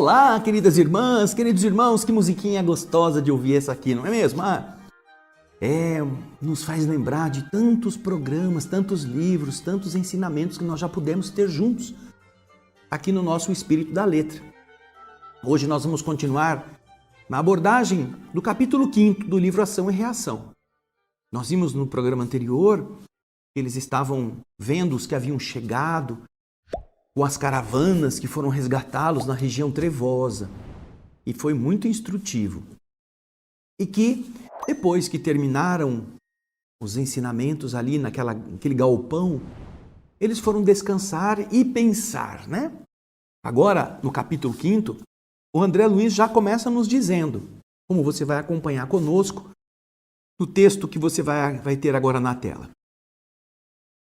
Olá, queridas irmãs, queridos irmãos, que musiquinha gostosa de ouvir essa aqui, não é mesmo? Nos faz lembrar de tantos programas, tantos livros, tantos ensinamentos que nós já pudemos ter juntos aqui no nosso Espírito da Letra. Hoje nós vamos continuar na abordagem do capítulo 5 do livro Ação e Reação. Nós vimos no programa anterior que eles estavam vendo os que haviam chegado com as caravanas que foram resgatá-los na região trevosa. E foi muito instrutivo. E que, depois que terminaram os ensinamentos ali naquele galpão, eles foram descansar e pensar, né? Agora, no capítulo 5, o André Luiz já começa nos dizendo, como você vai acompanhar conosco, no texto que você vai ter agora na tela.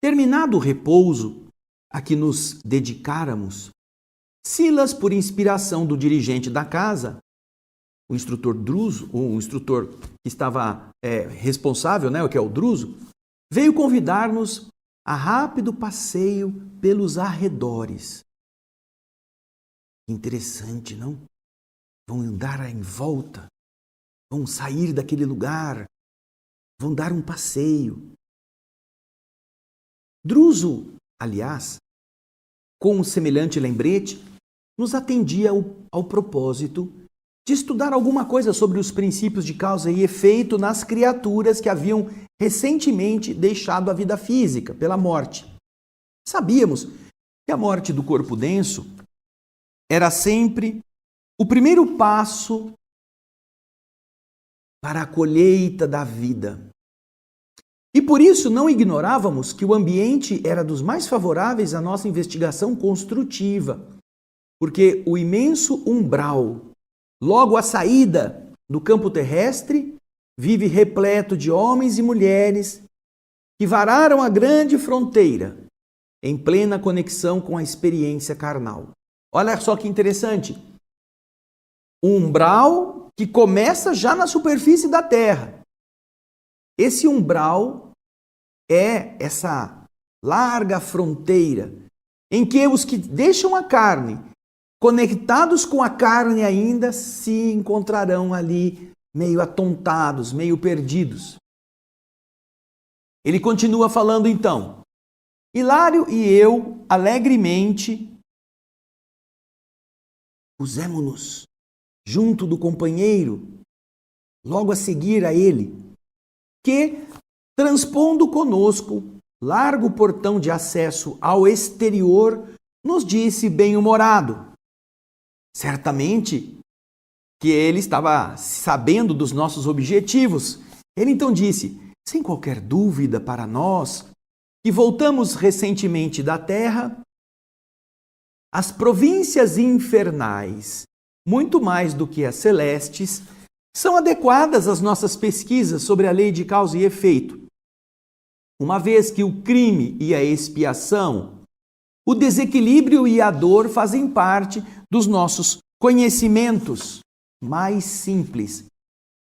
Terminado o repouso a que nos dedicáramos, Silas, por inspiração do dirigente da casa, o instrutor Druso, o instrutor que estava responsável, né, que é o Druso, veio convidar-nos a rápido passeio pelos arredores. Interessante, não? Vão andar em volta, vão sair daquele lugar, vão dar um passeio. Druso, aliás, com um semelhante lembrete, nos atendia ao propósito de estudar alguma coisa sobre os princípios de causa e efeito nas criaturas que haviam recentemente deixado a vida física pela morte. Sabíamos que a morte do corpo denso era sempre o primeiro passo para a colheita da vida. E por isso não ignorávamos que o ambiente era dos mais favoráveis à nossa investigação construtiva, porque o imenso umbral, logo à saída do campo terrestre, vive repleto de homens e mulheres que vararam a grande fronteira em plena conexão com a experiência carnal. Olha só que interessante. Um umbral que começa já na superfície da terra. Esse umbral é essa larga fronteira em que os que deixam a carne, conectados com a carne ainda, se encontrarão ali meio atontados, meio perdidos. Ele continua falando então. Hilário e eu, alegremente, pusemo-nos junto do companheiro, logo a seguir a ele, que, transpondo conosco largo portão de acesso ao exterior, nos disse bem-humorado. Certamente que ele estava sabendo dos nossos objetivos. Ele então disse, sem qualquer dúvida para nós, que voltamos recentemente da terra, as províncias infernais, muito mais do que as celestes, são adequadas às nossas pesquisas sobre a lei de causa e efeito, uma vez que o crime e a expiação, o desequilíbrio e a dor fazem parte dos nossos conhecimentos mais simples,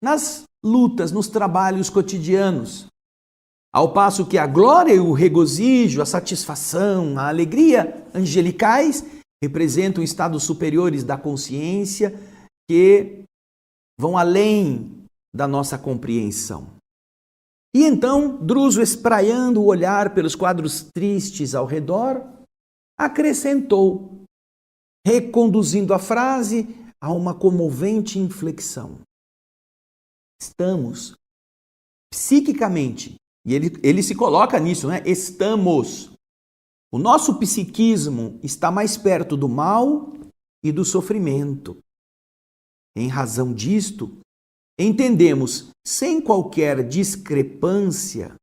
nas lutas, nos trabalhos cotidianos, ao passo que a glória e o regozijo, a satisfação, a alegria angelicais representam estados superiores da consciência que vão além da nossa compreensão. E então, Druso, espraiando o olhar pelos quadros tristes ao redor, acrescentou, reconduzindo a frase a uma comovente inflexão. Estamos psiquicamente, e ele se coloca nisso, né? Estamos. O nosso psiquismo está mais perto do mal e do sofrimento. Em razão disto, entendemos, sem qualquer discrepância,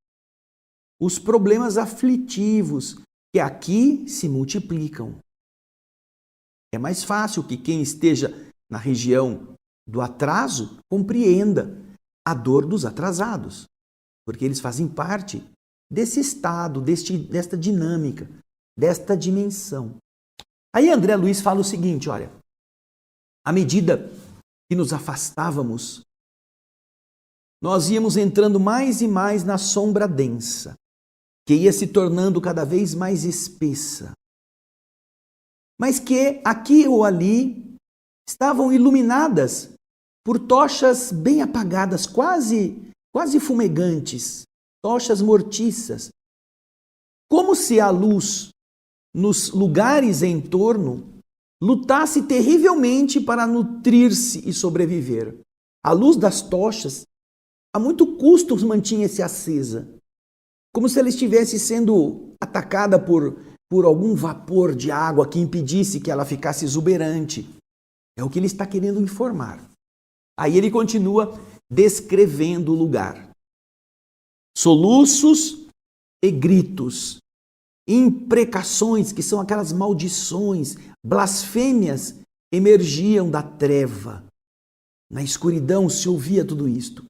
os problemas aflitivos que aqui se multiplicam. É mais fácil que quem esteja na região do atraso compreenda a dor dos atrasados, porque eles fazem parte desse estado, desta dinâmica, desta dimensão. Aí André Luiz fala o seguinte, olha, à medida que nos afastávamos, nós íamos entrando mais e mais na sombra densa, que ia se tornando cada vez mais espessa, mas que aqui ou ali estavam iluminadas por tochas bem apagadas, quase fumegantes, tochas mortiças, como se a luz nos lugares em torno lutasse terrivelmente para nutrir-se e sobreviver. A luz das tochas, a muito custo, mantinha-se acesa, como se ela estivesse sendo atacada por algum vapor de água que impedisse que ela ficasse exuberante. É o que ele está querendo informar. Aí ele continua descrevendo o lugar. Soluços e gritos, imprecações, que são aquelas maldições, blasfêmias, emergiam da treva. Na escuridão se ouvia tudo isto.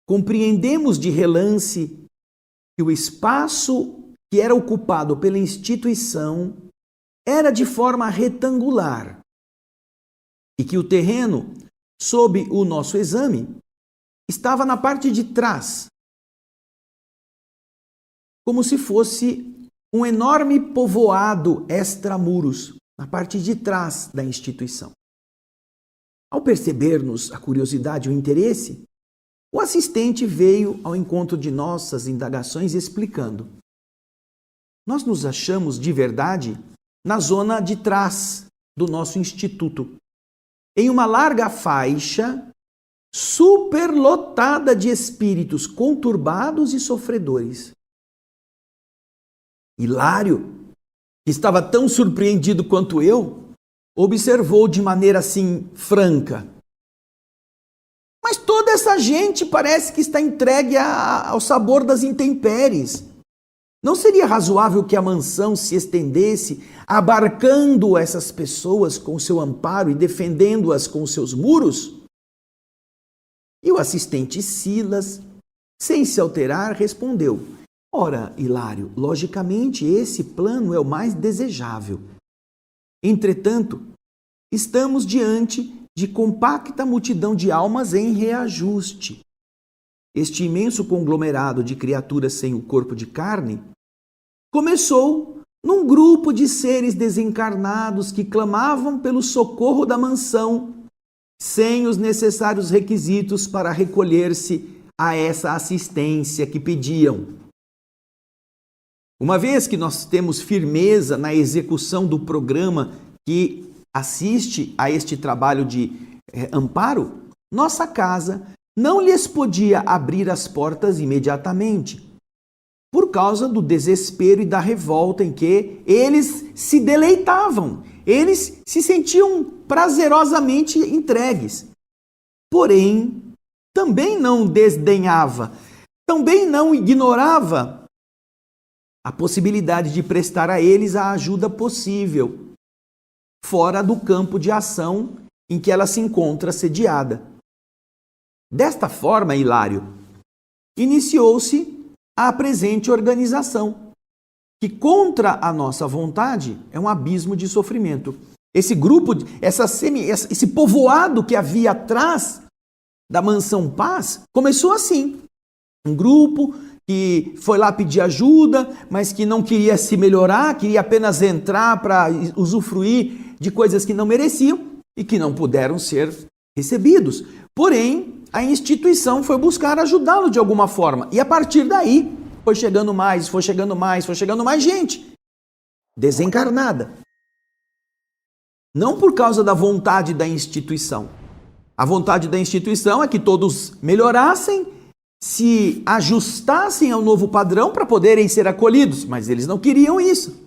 Compreendemos de relance que o espaço que era ocupado pela instituição era de forma retangular e que o terreno, sob o nosso exame, estava na parte de trás, como se fosse um enorme povoado extramuros, na parte de trás da instituição. Ao perceber-nos a curiosidade e o interesse, o assistente veio ao encontro de nossas indagações explicando: nós nos achamos de verdade na zona de trás do nosso instituto, em uma larga faixa superlotada de espíritos conturbados e sofredores. Hilário, que estava tão surpreendido quanto eu, observou de maneira assim franca: mas toda essa gente parece que está entregue ao sabor das intempéries. Não seria razoável que a mansão se estendesse, abarcando essas pessoas com o seu amparo e defendendo-as com os seus muros? E o assistente Silas, sem se alterar, respondeu: ora, Hilário, logicamente esse plano é o mais desejável. Entretanto, estamos diante de compacta multidão de almas em reajuste. Este imenso conglomerado de criaturas sem o corpo de carne começou num grupo de seres desencarnados que clamavam pelo socorro da mansão, sem os necessários requisitos para recolher-se a essa assistência que pediam. Uma vez que nós temos firmeza na execução do programa que assiste a este trabalho de amparo, nossa casa não lhes podia abrir as portas imediatamente, por causa do desespero e da revolta em que eles se deleitavam, eles se sentiam prazerosamente entregues. Porém, também não desdenhava, também não ignorava a possibilidade de prestar a eles a ajuda possível, fora do campo de ação em que ela se encontra sediada. Desta forma, Hilário, iniciou-se a presente organização, que contra a nossa vontade é um abismo de sofrimento. Esse grupo, esse povoado que havia atrás da Mansão Paz, começou assim. Um grupo que foi lá pedir ajuda, mas que não queria se melhorar, queria apenas entrar para usufruir de coisas que não mereciam e que não puderam ser recebidos. Porém, a instituição foi buscar ajudá-lo de alguma forma. E a partir daí, foi chegando mais gente desencarnada. Não por causa da vontade da instituição. A vontade da instituição é que todos melhorassem, se ajustassem ao novo padrão para poderem ser acolhidos, mas eles não queriam isso.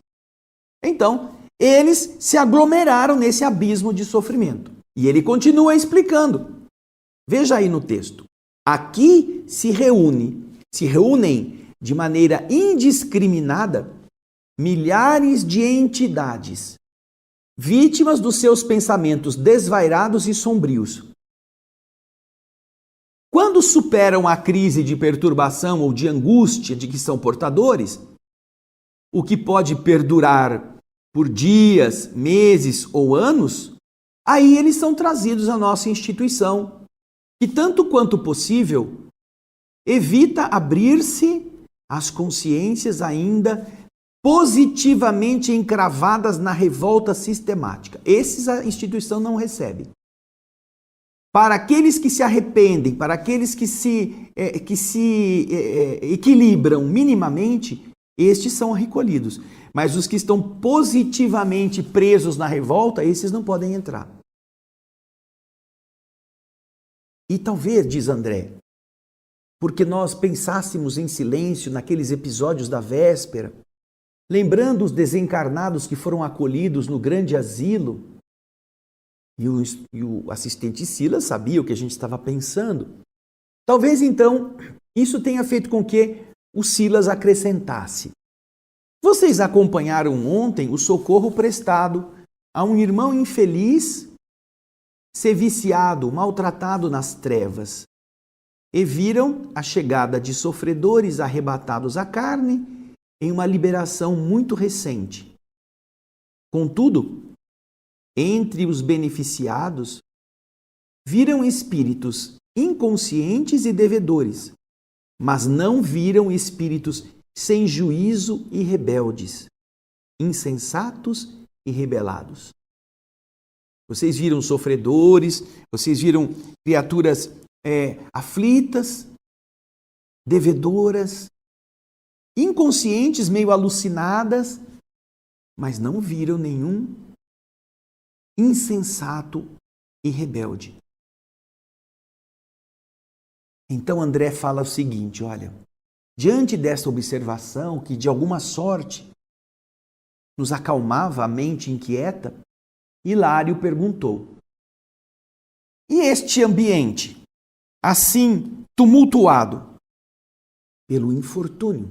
Então, eles se aglomeraram nesse abismo de sofrimento. E ele continua explicando. Veja aí no texto. Aqui se reúnem de maneira indiscriminada milhares de entidades, vítimas dos seus pensamentos desvairados e sombrios. Quando superam a crise de perturbação ou de angústia de que são portadores, o que pode perdurar por dias, meses ou anos, aí eles são trazidos à nossa instituição, que tanto quanto possível evita abrir-se às consciências ainda positivamente encravadas na revolta sistemática. Esses a instituição não recebe. Para aqueles que se arrependem, para aqueles que se equilibram minimamente, estes são recolhidos. Mas os que estão positivamente presos na revolta, esses não podem entrar. E talvez, diz André, porque nós pensássemos em silêncio naqueles episódios da véspera, lembrando os desencarnados que foram acolhidos no grande asilo, e o assistente Silas sabia o que a gente estava pensando. Talvez, então, isso tenha feito com que o Silas acrescentasse. Vocês acompanharam ontem o socorro prestado a um irmão infeliz ser viciado, maltratado nas trevas, e viram a chegada de sofredores arrebatados à carne em uma liberação muito recente. Contudo, entre os beneficiados, viram espíritos inconscientes e devedores, mas não viram espíritos sem juízo e rebeldes, insensatos e rebelados. Vocês viram sofredores, vocês viram criaturas aflitas, devedoras, inconscientes, meio alucinadas, mas não viram nenhum insensato e rebelde. Então André fala o seguinte, olha, diante dessa observação que de alguma sorte nos acalmava a mente inquieta, Hilário perguntou: e este ambiente, assim tumultuado pelo infortúnio,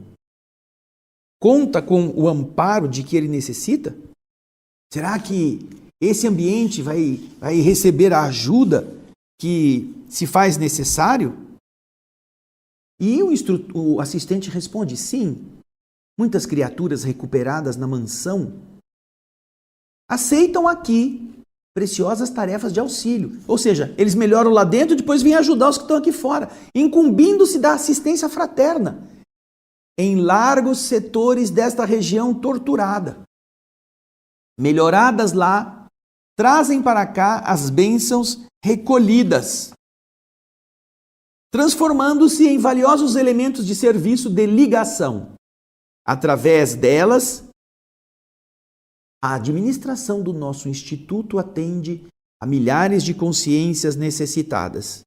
conta com o amparo de que ele necessita? Será que esse ambiente vai receber a ajuda que se faz necessário? E o assistente responde: sim, muitas criaturas recuperadas na mansão aceitam aqui preciosas tarefas de auxílio. Ou seja, eles melhoram lá dentro e depois vêm ajudar os que estão aqui fora, incumbindo-se da assistência fraterna em largos setores desta região torturada. Melhoradas lá, trazem para cá as bênçãos recolhidas, transformando-se em valiosos elementos de serviço de ligação. Através delas, a administração do nosso instituto atende a milhares de consciências necessitadas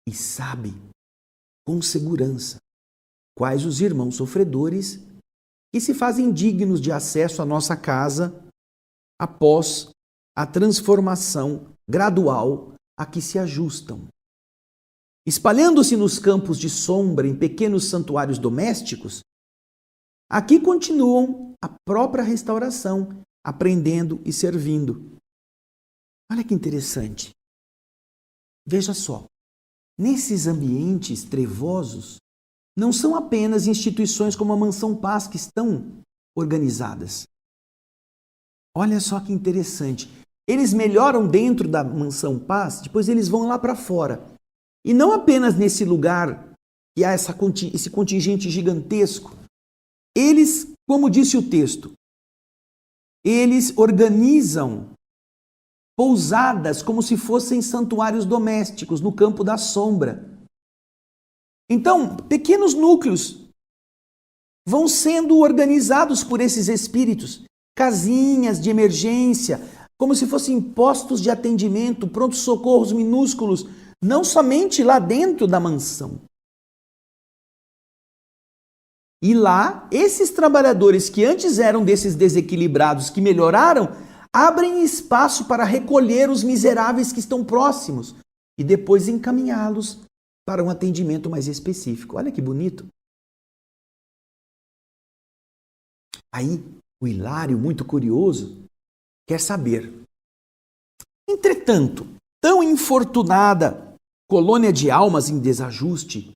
e sabe, com segurança, quais os irmãos sofredores que se fazem dignos de acesso à nossa casa após a transformação gradual a que se ajustam. Espalhando-se nos campos de sombra em pequenos santuários domésticos, aqui continuam a própria restauração, aprendendo e servindo. Olha que interessante. Veja só, nesses ambientes trevosos, não são apenas instituições como a Mansão Paz que estão organizadas. Olha só que interessante. Eles melhoram dentro da Mansão Paz, depois eles vão lá para fora. E não apenas nesse lugar que há esse contingente gigantesco. Eles, como disse o texto, eles organizam pousadas como se fossem santuários domésticos no campo da sombra. Então, pequenos núcleos vão sendo organizados por esses espíritos, casinhas de emergência, como se fossem postos de atendimento, prontos-socorros minúsculos, não somente lá dentro da mansão. E lá, esses trabalhadores que antes eram desses desequilibrados, que melhoraram, abrem espaço para recolher os miseráveis que estão próximos e depois encaminhá-los para um atendimento mais específico. Olha que bonito. Aí, o Hilário, muito curioso, quer saber. Entretanto, tão infortunada colônia de almas em desajuste,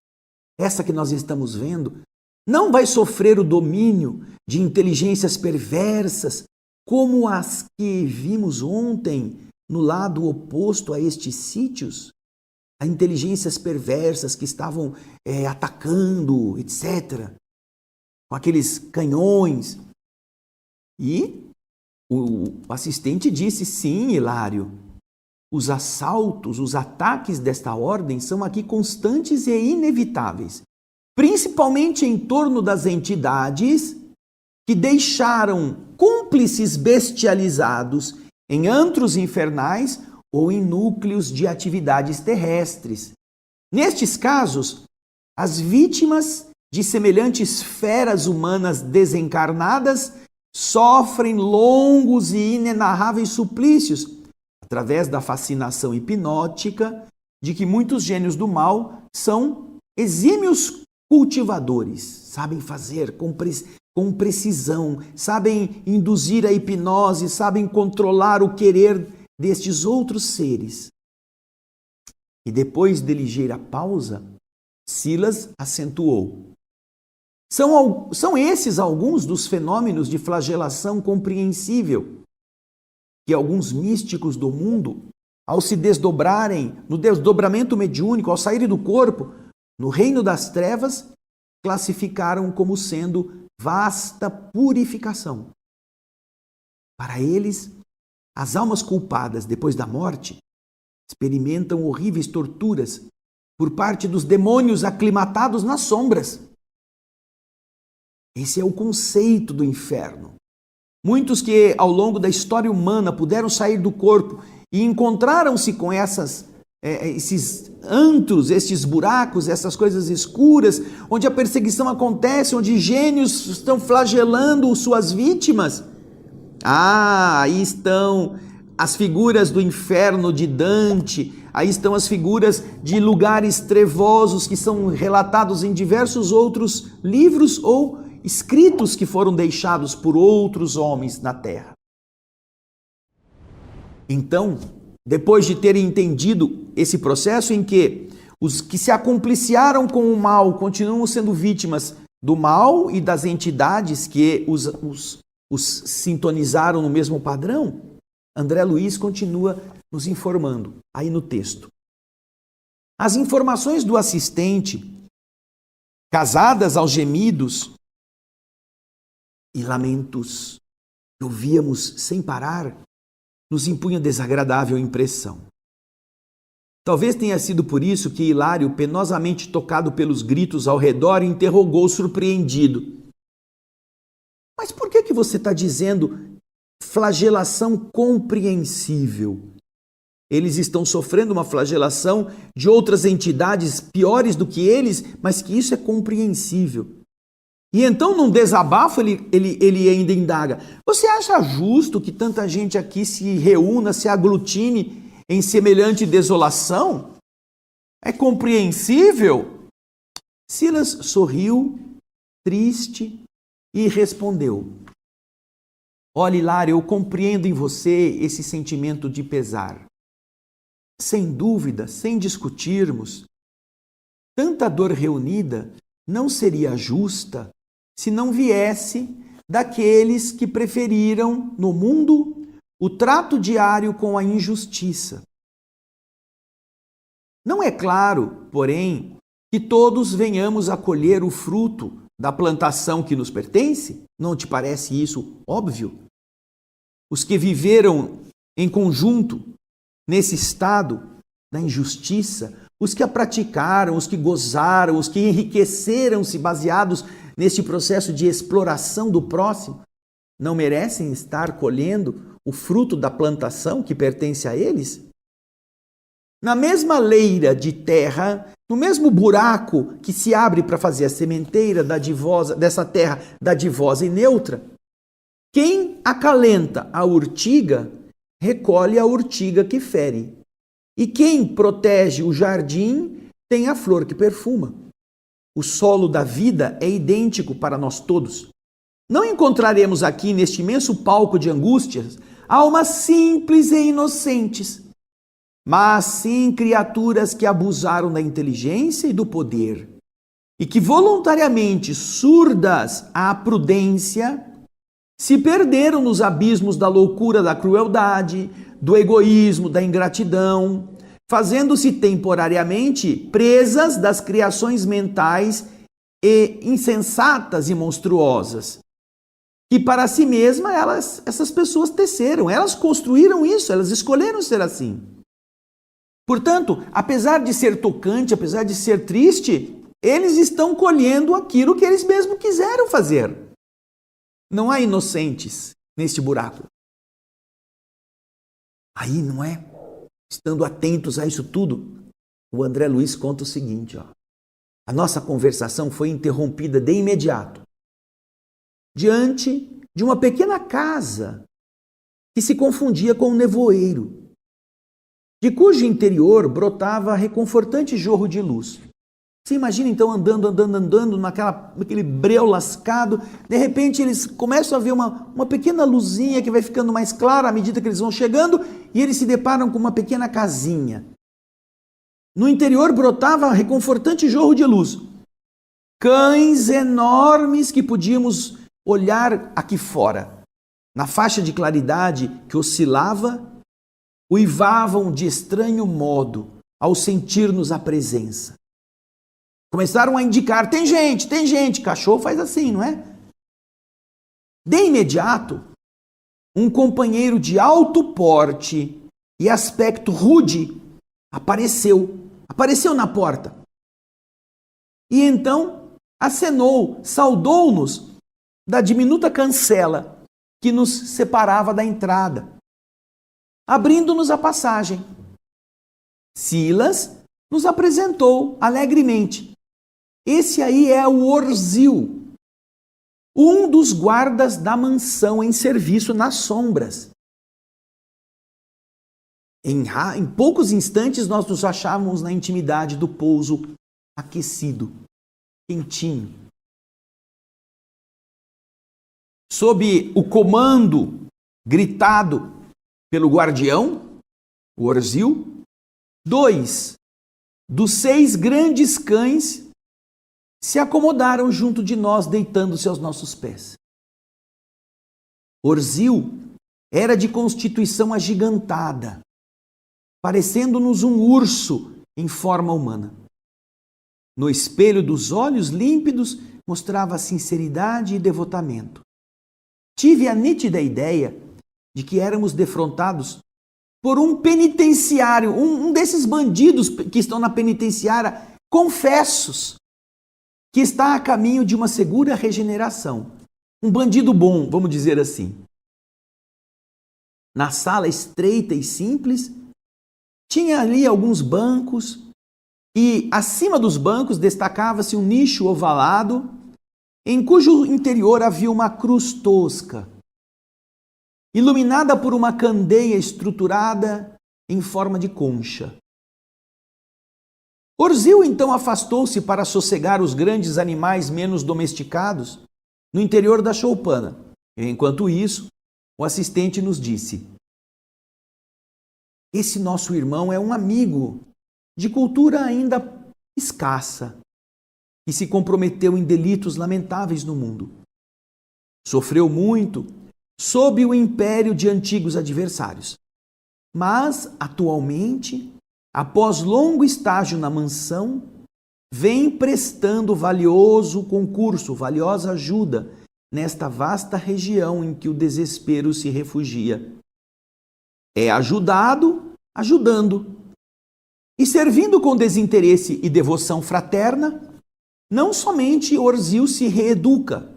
essa que nós estamos vendo, não vai sofrer o domínio de inteligências perversas como as que vimos ontem no lado oposto a estes sítios? A inteligências perversas que estavam atacando, etc. com aqueles canhões. E o assistente disse: sim, Hilário, os assaltos, os ataques desta ordem são aqui constantes e inevitáveis, principalmente em torno das entidades que deixaram cúmplices bestializados em antros infernais ou em núcleos de atividades terrestres. Nestes casos, as vítimas de semelhantes feras humanas desencarnadas sofrem longos e inenarráveis suplícios através da fascinação hipnótica de que muitos gênios do mal são exímios cultivadores, sabem fazer com precisão, sabem induzir a hipnose, sabem controlar o querer destes outros seres. E depois de ligeira pausa, Silas acentuou: São esses alguns dos fenômenos de flagelação compreensível que alguns místicos do mundo, ao se desdobrarem no desdobramento mediúnico, ao saírem do corpo, no reino das trevas, classificaram como sendo vasta purificação. Para eles, as almas culpadas depois da morte experimentam horríveis torturas por parte dos demônios aclimatados nas sombras. Esse é o conceito do inferno. Muitos que ao longo da história humana puderam sair do corpo e encontraram-se com esses antros, estes buracos, essas coisas escuras, onde a perseguição acontece, onde gênios estão flagelando suas vítimas. Aí estão as figuras do inferno de Dante, aí estão as figuras de lugares trevosos que são relatados em diversos outros livros ou escritos que foram deixados por outros homens na terra. Então, depois de terem entendido esse processo em que os que se acompliciaram com o mal continuam sendo vítimas do mal e das entidades que os sintonizaram no mesmo padrão, André Luiz continua nos informando aí no texto. As informações do assistente, casadas aos gemidos e lamentos que ouvíamos sem parar, nos impunha desagradável impressão. Talvez tenha sido por isso que Hilário, penosamente tocado pelos gritos ao redor, interrogou surpreendido: mas por que você está dizendo flagelação compreensível? Eles estão sofrendo uma flagelação de outras entidades piores do que eles, mas que isso é compreensível. E então, num desabafo, ele ainda indaga: você acha justo que tanta gente aqui se reúna, se aglutine em semelhante desolação? É compreensível? Silas sorriu, triste, e respondeu: olha, Hilário, eu compreendo em você esse sentimento de pesar. Sem dúvida, sem discutirmos, tanta dor reunida não seria justa se não viesse daqueles que preferiram no mundo o trato diário com a injustiça. Não é claro, porém, que todos venhamos a colher o fruto da plantação que nos pertence? Não te parece isso óbvio? Os que viveram em conjunto nesse estado da injustiça, os que a praticaram, os que gozaram, os que enriqueceram-se baseados neste processo de exploração do próximo, não merecem estar colhendo o fruto da plantação que pertence a eles? Na mesma leira de terra, no mesmo buraco que se abre para fazer a sementeira dessa terra dadivosa e neutra, quem acalenta a urtiga, recolhe a urtiga que fere. E quem protege o jardim, tem a flor que perfuma. O solo da vida é idêntico para nós todos. Não encontraremos aqui, neste imenso palco de angústias, almas simples e inocentes, mas sim criaturas que abusaram da inteligência e do poder, e que voluntariamente, surdas à prudência, se perderam nos abismos da loucura, da crueldade, do egoísmo, da ingratidão, fazendo-se temporariamente presas das criações mentais e insensatas e monstruosas, que para si mesma essas pessoas teceram, elas construíram isso, elas escolheram ser assim. Portanto, apesar de ser tocante, apesar de ser triste, eles estão colhendo aquilo que eles mesmos quiseram fazer. Não há inocentes neste buraco. Aí, não é? Estando atentos a isso tudo, o André Luiz conta o seguinte, ó. A nossa conversação foi interrompida de imediato, diante de uma pequena casa que se confundia com um nevoeiro, de cujo interior brotava reconfortante jorro de luz. Você imagina então andando naquele breu lascado, de repente eles começam a ver uma pequena luzinha que vai ficando mais clara à medida que eles vão chegando e eles se deparam com uma pequena casinha. No interior brotava reconfortante jorro de luz. Cães enormes que podíamos olhar aqui fora, na faixa de claridade que oscilava, uivavam de estranho modo ao sentir-nos a presença. Começaram a indicar, tem gente, cachorro faz assim, não é? De imediato, um companheiro de alto porte e aspecto rude apareceu na porta. E então acenou, saudou-nos da diminuta cancela que nos separava da entrada, abrindo-nos a passagem. Silas nos apresentou alegremente. Esse aí é o Orzil, um dos guardas da mansão em serviço nas sombras. Em poucos instantes nós nos achávamos na intimidade do pouso aquecido, quentinho. Sob o comando gritado pelo guardião, o Orzil, 2 dos 6 grandes cães se acomodaram junto de nós, deitando-se aos nossos pés. Orzil era de constituição agigantada, parecendo-nos um urso em forma humana. No espelho dos olhos límpidos mostrava sinceridade e devotamento. Tive a nítida ideia de que éramos defrontados por um penitenciário, um desses bandidos que estão na penitenciária, confessos, que está a caminho de uma segura regeneração. Um bandido bom, vamos dizer assim. Na sala estreita e simples, tinha ali alguns bancos e acima dos bancos destacava-se um nicho ovalado em cujo interior havia uma cruz tosca, iluminada por uma candeia estruturada em forma de concha. Orzil então afastou-se para sossegar os grandes animais menos domesticados no interior da choupana. Enquanto isso, o assistente nos disse: esse nosso irmão é um amigo de cultura ainda escassa e se comprometeu em delitos lamentáveis no mundo. Sofreu muito sob o império de antigos adversários. Mas, atualmente, após longo estágio na mansão, vem prestando valioso concurso, valiosa ajuda nesta vasta região em que o desespero se refugia. É ajudado, ajudando. E servindo com desinteresse e devoção fraterna, não somente Orzil se reeduca,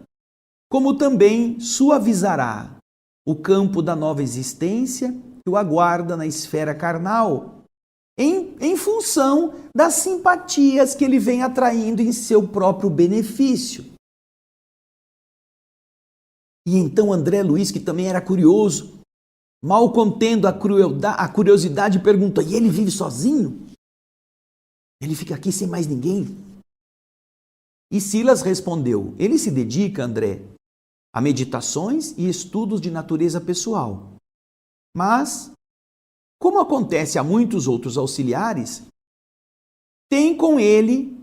como também suavizará o campo da nova existência que o aguarda na esfera carnal, em função das simpatias que ele vem atraindo em seu próprio benefício. E então André Luiz, que também era curioso, mal contendo a curiosidade, pergunta: e ele vive sozinho? Ele fica aqui sem mais ninguém? E Silas respondeu: ele se dedica, André, a meditações e estudos de natureza pessoal. Mas, como acontece a muitos outros auxiliares, tem com ele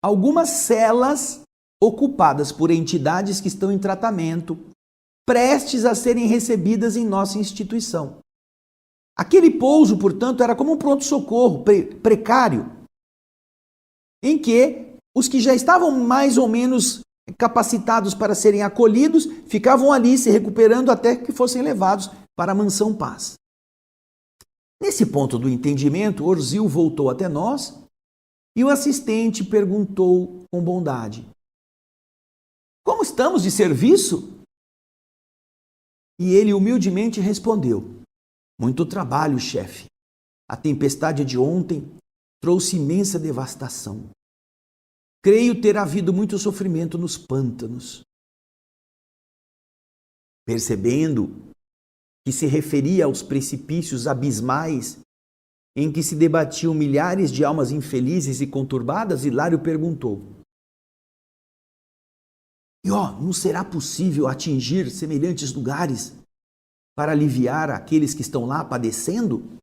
algumas celas ocupadas por entidades que estão em tratamento, prestes a serem recebidas em nossa instituição. Aquele pouso, portanto, era como um pronto-socorro precário, em que os que já estavam mais ou menos capacitados para serem acolhidos, ficavam ali se recuperando até que fossem levados para a mansão Paz. Nesse ponto do entendimento, Orzil voltou até nós e o assistente perguntou com bondade: como estamos de serviço? E ele humildemente respondeu: muito trabalho, chefe. A tempestade de ontem trouxe imensa devastação. Creio ter havido muito sofrimento nos pântanos. Percebendo que se referia aos precipícios abismais em que se debatiam milhares de almas infelizes e conturbadas, Hilário perguntou: não será possível atingir semelhantes lugares para aliviar aqueles que estão lá padecendo?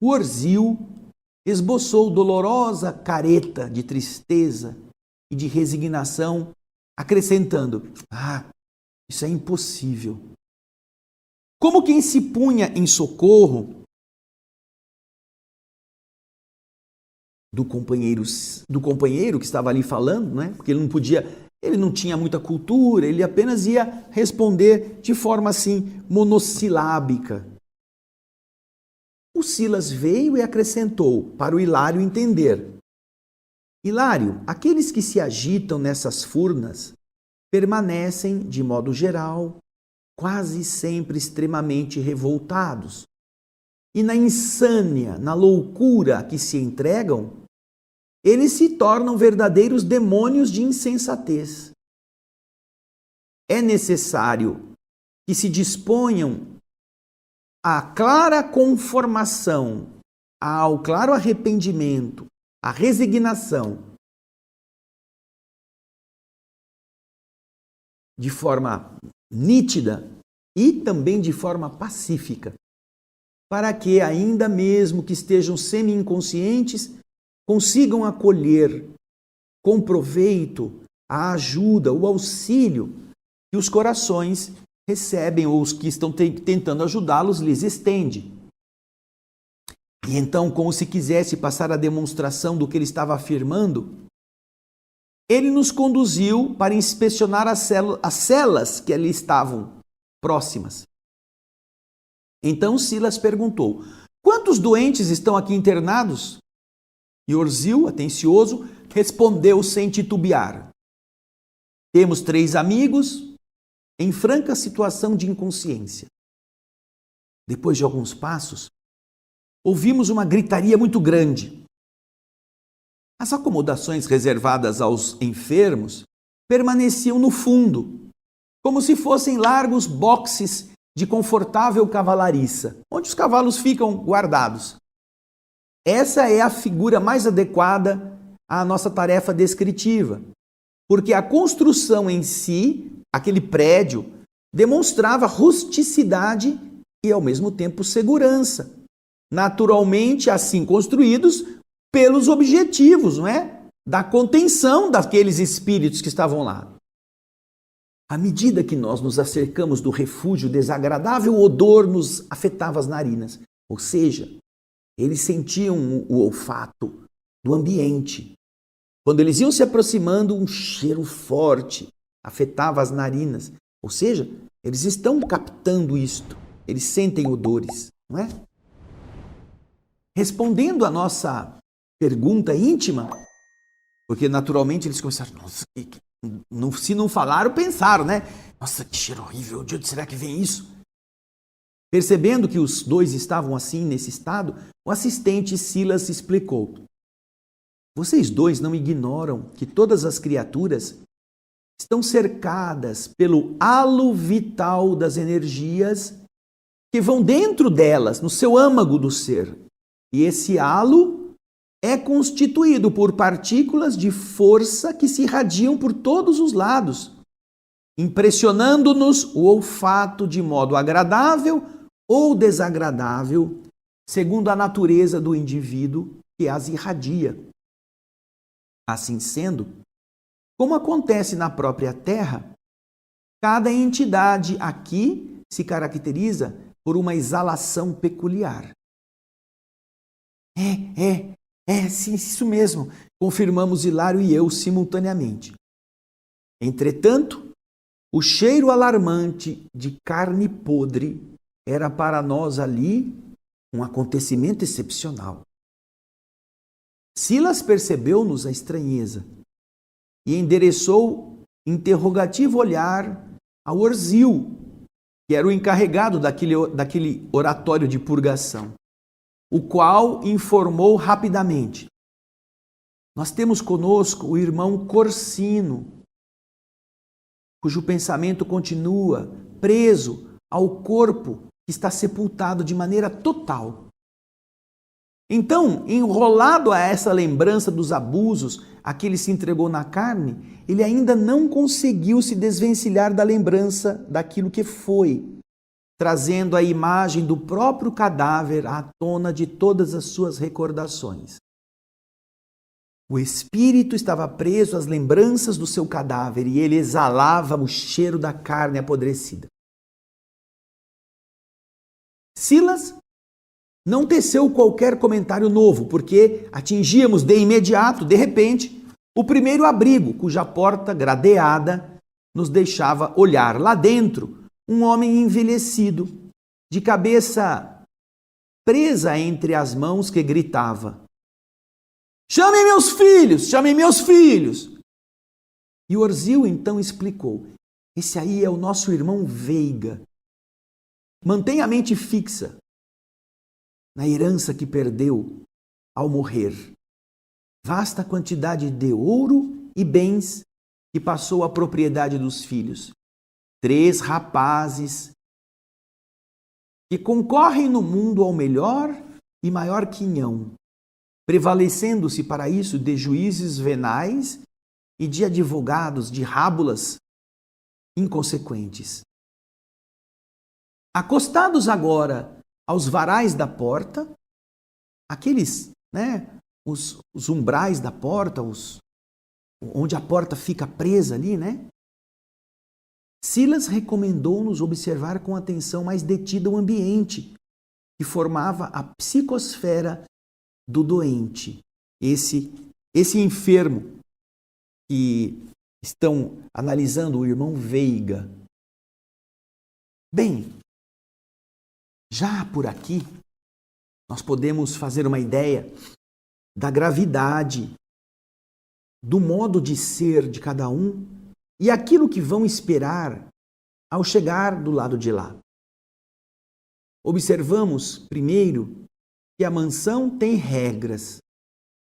O Orzil esboçou dolorosa careta de tristeza e de resignação, acrescentando: isso é impossível. Como quem se punha em socorro do companheiro que estava ali falando, né? Porque ele não tinha muita cultura, ele apenas ia responder de forma assim, monossilábica. O Silas veio e acrescentou, para o Hilário entender: Hilário, aqueles que se agitam nessas furnas permanecem, de modo geral, quase sempre extremamente revoltados. E na insânia, na loucura a que se entregam, eles se tornam verdadeiros demônios de insensatez. É necessário que se disponham à clara conformação, ao claro arrependimento, à resignação, de forma nítida e também de forma pacífica, para que, ainda mesmo que estejam semi-inconscientes, consigam acolher com proveito a ajuda, o auxílio que os corações recebem ou os que estão tentando ajudá-los lhes estende. E então, como se quisesse passar a demonstração do que ele estava afirmando, ele nos conduziu para inspecionar as celas que ali estavam próximas. Então Silas perguntou: quantos doentes estão aqui internados? E Orzil, atencioso, respondeu sem titubear: temos 3 amigos em franca situação de inconsciência. Depois de alguns passos, ouvimos uma gritaria muito grande. As acomodações reservadas aos enfermos permaneciam no fundo, como se fossem largos boxes de confortável cavalariça, onde os cavalos ficam guardados. Essa é a figura mais adequada à nossa tarefa descritiva, porque a construção em si, aquele prédio, demonstrava rusticidade e, ao mesmo tempo, segurança. Naturalmente, assim construídos pelos objetivos, não é? Da contenção daqueles espíritos que estavam lá. À medida que nós nos acercamos do refúgio, desagradável odor nos afetava as narinas. Ou seja, eles sentiam o olfato do ambiente. Quando eles iam se aproximando, um cheiro forte afetava as narinas. Ou seja, eles estão captando isto. Eles sentem odores, não é? Respondendo à nossa pergunta íntima, porque naturalmente eles começaram, nossa, se não falaram, pensaram, né? Nossa, que cheiro horrível, de onde será que vem isso? Percebendo que os 2 estavam assim, nesse estado, o assistente Silas explicou: vocês 2 não ignoram que todas as criaturas estão cercadas pelo halo vital das energias que vão dentro delas, no seu âmago do ser. E esse halo é constituído por partículas de força que se irradiam por todos os lados, impressionando-nos o olfato de modo agradável ou desagradável, segundo a natureza do indivíduo que as irradia. Assim sendo, como acontece na própria Terra, cada entidade aqui se caracteriza por uma exalação peculiar. Sim, isso mesmo, confirmamos Hilário e eu simultaneamente. Entretanto, o cheiro alarmante de carne podre era para nós ali um acontecimento excepcional. Silas percebeu-nos a estranheza e endereçou interrogativo olhar ao Orzil, que era o encarregado daquele oratório de purgação, o qual informou rapidamente: nós temos conosco o irmão Corsino, cujo pensamento continua preso ao corpo que está sepultado de maneira total. Então, enrolado a essa lembrança dos abusos a que ele se entregou na carne, ele ainda não conseguiu se desvencilhar da lembrança daquilo que foi, trazendo a imagem do próprio cadáver à tona de todas as suas recordações. O espírito estava preso às lembranças do seu cadáver e ele exalava o cheiro da carne apodrecida. Silas não teceu qualquer comentário novo, porque atingíamos de imediato, de repente, o primeiro abrigo, cuja porta gradeada nos deixava olhar lá dentro um homem envelhecido, de cabeça presa entre as mãos, que gritava: "Chamem meus filhos! Chamem meus filhos!" E Orzil então explicou: esse aí é o nosso irmão Veiga. Mantenha a mente fixa na herança que perdeu ao morrer. Vasta quantidade de ouro e bens que passou à propriedade dos filhos. 3 rapazes que concorrem no mundo ao melhor e maior quinhão, prevalecendo-se para isso de juízes venais e de advogados de rábulas inconsequentes. Acostados agora aos varais da porta, aqueles, os umbrais da porta, onde a porta fica presa ali, Silas recomendou-nos observar com atenção mais detida o ambiente que formava a psicosfera do doente, esse enfermo que estão analisando o irmão Veiga. Bem, já por aqui nós podemos fazer uma ideia da gravidade, do modo de ser de cada um e aquilo que vão esperar ao chegar do lado de lá. Observamos, primeiro, que a mansão tem regras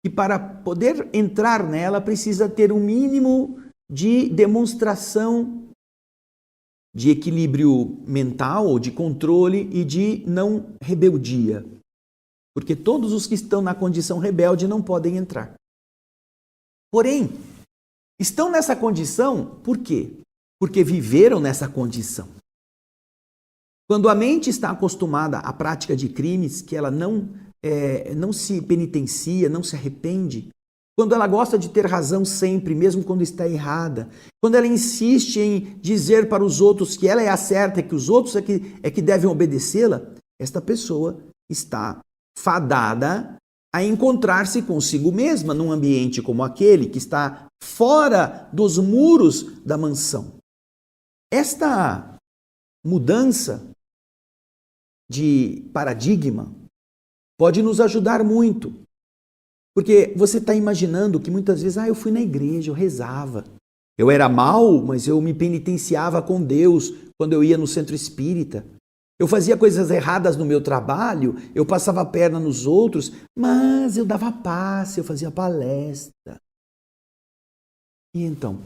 e para poder entrar nela precisa ter um mínimo de demonstração de equilíbrio mental ou de controle e de não rebeldia. Porque todos os que estão na condição rebelde não podem entrar. Porém, estão nessa condição por quê? Porque viveram nessa condição. Quando a mente está acostumada à prática de crimes, que ela não se penitencia, não se arrepende, quando ela gosta de ter razão sempre, mesmo quando está errada, quando ela insiste em dizer para os outros que ela é a certa, que os outros é que devem obedecê-la, esta pessoa está fadada a encontrar-se consigo mesma num ambiente como aquele que está fora dos muros da mansão. Esta mudança de paradigma pode nos ajudar muito, porque você está imaginando que muitas vezes, eu fui na igreja, eu rezava, eu era mau, mas eu me penitenciava com Deus quando eu ia no centro espírita. Eu fazia coisas erradas no meu trabalho, eu passava a perna nos outros, mas eu dava passe, eu fazia palestra. E então,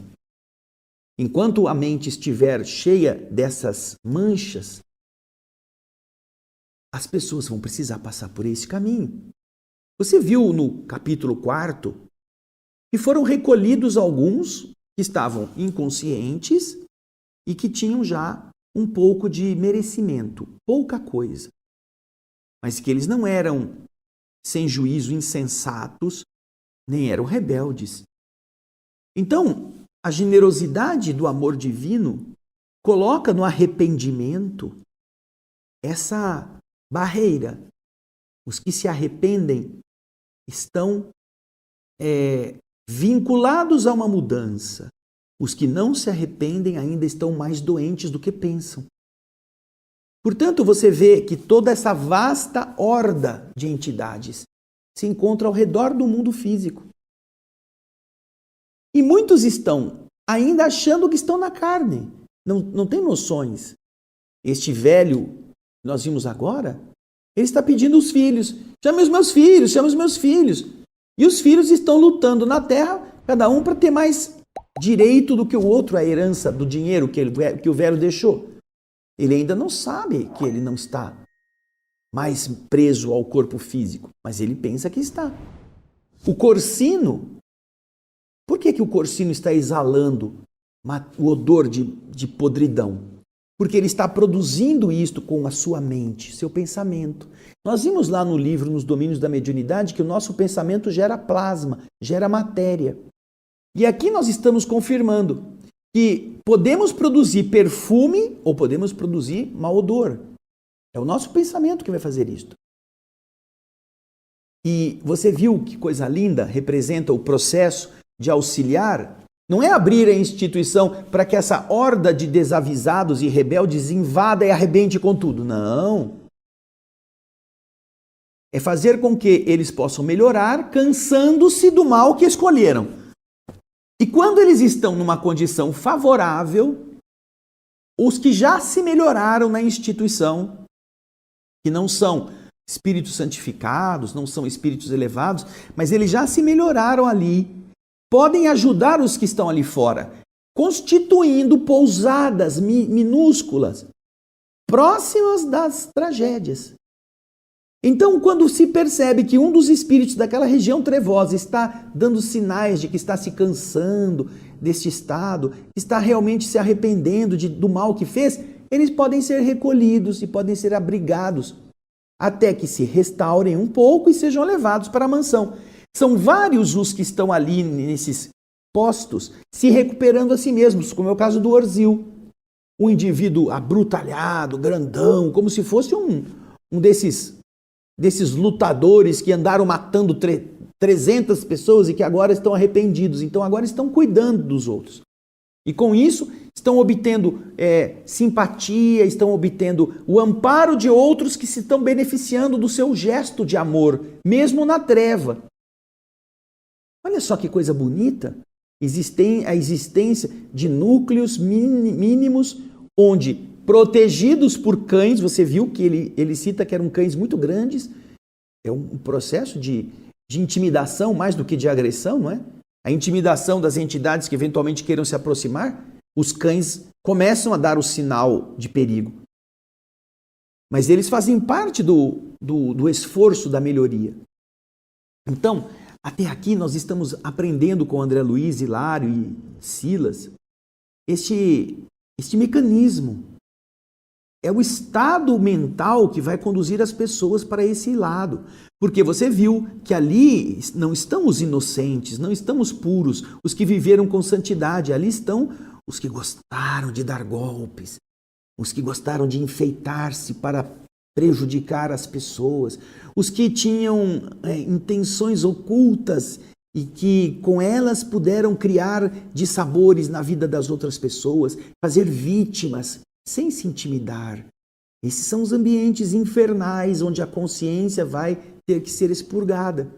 enquanto a mente estiver cheia dessas manchas, as pessoas vão precisar passar por esse caminho. Você viu no capítulo 4 que foram recolhidos alguns que estavam inconscientes e que tinham já um pouco de merecimento, pouca coisa, mas que eles não eram sem juízo insensatos, nem eram rebeldes. Então, a generosidade do amor divino coloca no arrependimento essa barreira. Os que se arrependem estão vinculados a uma mudança. Os que não se arrependem ainda estão mais doentes do que pensam. Portanto, você vê que toda essa vasta horda de entidades se encontra ao redor do mundo físico. E muitos estão ainda achando que estão na carne. Não tem noções. Este velho que nós vimos agora, ele está pedindo os filhos. Chame os meus filhos, chame os meus filhos. E os filhos estão lutando na terra, cada um para ter mais direito do que o outro, a herança do dinheiro que o velho deixou. Ele ainda não sabe que ele não está mais preso ao corpo físico, mas ele pensa que está. O Corsino, por que o Corsino está exalando o odor de podridão? Porque ele está produzindo isto com a sua mente, seu pensamento. Nós vimos lá no livro, nos domínios da mediunidade, que o nosso pensamento gera plasma, gera matéria. E aqui nós estamos confirmando que podemos produzir perfume ou podemos produzir mau odor. É o nosso pensamento que vai fazer isto. E você viu que coisa linda representa o processo de auxiliar? Não é abrir a instituição para que essa horda de desavisados e rebeldes invada e arrebente com tudo. Não. É fazer com que eles possam melhorar, cansando-se do mal que escolheram. E quando eles estão numa condição favorável, os que já se melhoraram na instituição, que não são espíritos santificados, não são espíritos elevados, mas eles já se melhoraram ali, podem ajudar os que estão ali fora, constituindo pousadas minúsculas, próximas das tragédias. Então, quando se percebe que um dos espíritos daquela região trevosa está dando sinais de que está se cansando deste estado, está realmente se arrependendo do mal que fez, eles podem ser recolhidos e podem ser abrigados, até que se restaurem um pouco e sejam levados para a mansão. São vários os que estão ali nesses postos se recuperando a si mesmos, como é o caso do Orzil. Um indivíduo abrutalhado, grandão, como se fosse um desses lutadores que andaram matando 300 pessoas e que agora estão arrependidos. Então agora estão cuidando dos outros. E com isso estão obtendo simpatia, estão obtendo o amparo de outros que se estão beneficiando do seu gesto de amor, mesmo na treva. Olha só que coisa bonita. A existência de núcleos mínimos onde, protegidos por cães, você viu que ele cita que eram cães muito grandes, é um processo de intimidação mais do que de agressão, não é? A intimidação das entidades que eventualmente queiram se aproximar, os cães começam a dar o sinal de perigo. Mas eles fazem parte do esforço da melhoria. Então, até aqui nós estamos aprendendo com André Luiz, Hilário e Silas este mecanismo. É o estado mental que vai conduzir as pessoas para esse lado. Porque você viu que ali não estão os inocentes, não estão os puros, os que viveram com santidade. Ali estão os que gostaram de dar golpes, os que gostaram de enfeitar-se para prejudicar as pessoas, os que tinham intenções ocultas e que com elas puderam criar dissabores na vida das outras pessoas, fazer vítimas sem se intimidar. Esses são os ambientes infernais onde a consciência vai ter que ser expurgada.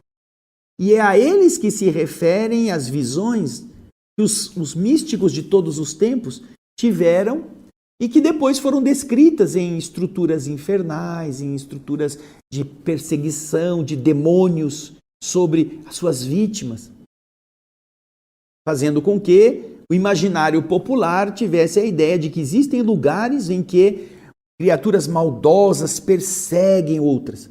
E é a eles que se referem as visões que os místicos de todos os tempos tiveram e que depois foram descritas em estruturas infernais, em estruturas de perseguição, de demônios sobre as suas vítimas, fazendo com que o imaginário popular tivesse a ideia de que existem lugares em que criaturas maldosas perseguem outras.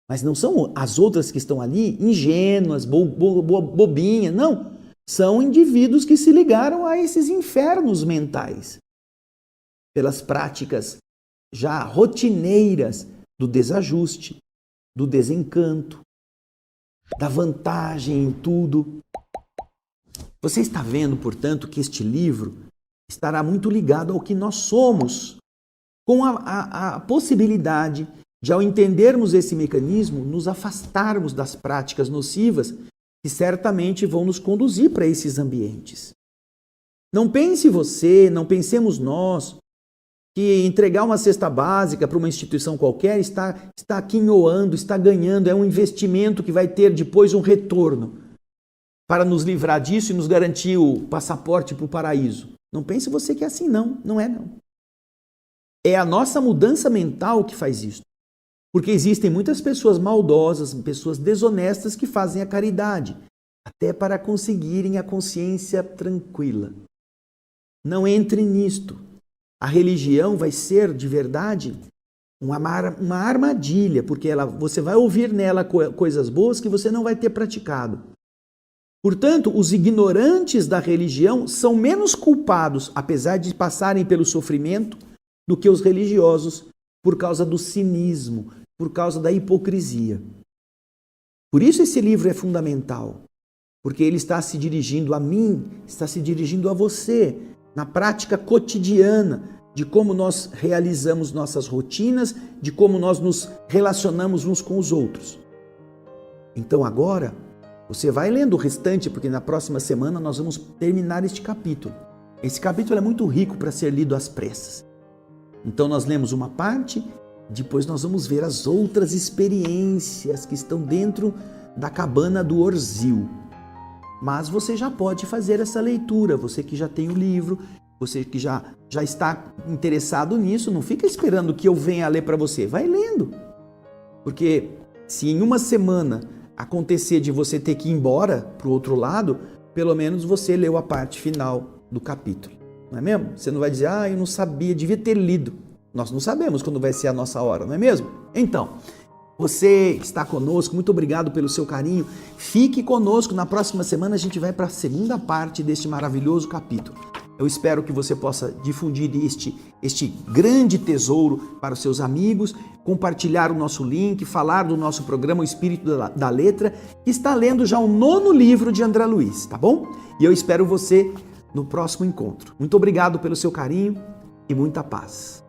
Mas não são as outras que estão ali ingênuas, bobinhas, não. São indivíduos que se ligaram a esses infernos mentais pelas práticas já rotineiras do desajuste, do desencanto, da vantagem em tudo. Você está vendo, portanto, que este livro estará muito ligado ao que nós somos, com a possibilidade de, ao entendermos esse mecanismo, nos afastarmos das práticas nocivas que certamente vão nos conduzir para esses ambientes. Não pense você, não pensemos nós, que entregar uma cesta básica para uma instituição qualquer está quinhoando, está ganhando, é um investimento que vai ter depois um retorno para nos livrar disso e nos garantir o passaporte para o paraíso. Não pense você que é assim, não. Não é, não. É a nossa mudança mental que faz isso. Porque existem muitas pessoas maldosas, pessoas desonestas que fazem a caridade, até para conseguirem a consciência tranquila. Não entre nisto. A religião vai ser, de verdade, uma armadilha, porque você vai ouvir nela coisas boas que você não vai ter praticado. Portanto, os ignorantes da religião são menos culpados, apesar de passarem pelo sofrimento, do que os religiosos, por causa do cinismo, por causa da hipocrisia. Por isso esse livro é fundamental, porque ele está se dirigindo a mim, está se dirigindo a você, na prática cotidiana, de como nós realizamos nossas rotinas, de como nós nos relacionamos uns com os outros. Então agora, você vai lendo o restante, porque na próxima semana nós vamos terminar este capítulo. Esse capítulo é muito rico para ser lido às pressas. Então nós lemos uma parte, depois nós vamos ver as outras experiências que estão dentro da cabana do Orzil. Mas você já pode fazer essa leitura, você que já tem o livro, você que já está interessado nisso, não fica esperando que eu venha ler para você, vai lendo. Porque se em uma semana acontecer de você ter que ir embora para o outro lado, pelo menos você leu a parte final do capítulo, não é mesmo? Você não vai dizer, eu não sabia, devia ter lido. Nós não sabemos quando vai ser a nossa hora, não é mesmo? Então, você está conosco, muito obrigado pelo seu carinho. Fique conosco, na próxima semana a gente vai para a segunda parte deste maravilhoso capítulo. Eu espero que você possa difundir este grande tesouro para os seus amigos, compartilhar o nosso link, falar do nosso programa O Espírito da Letra, que está lendo já o 9º livro de André Luiz, tá bom? E eu espero você no próximo encontro. Muito obrigado pelo seu carinho e muita paz.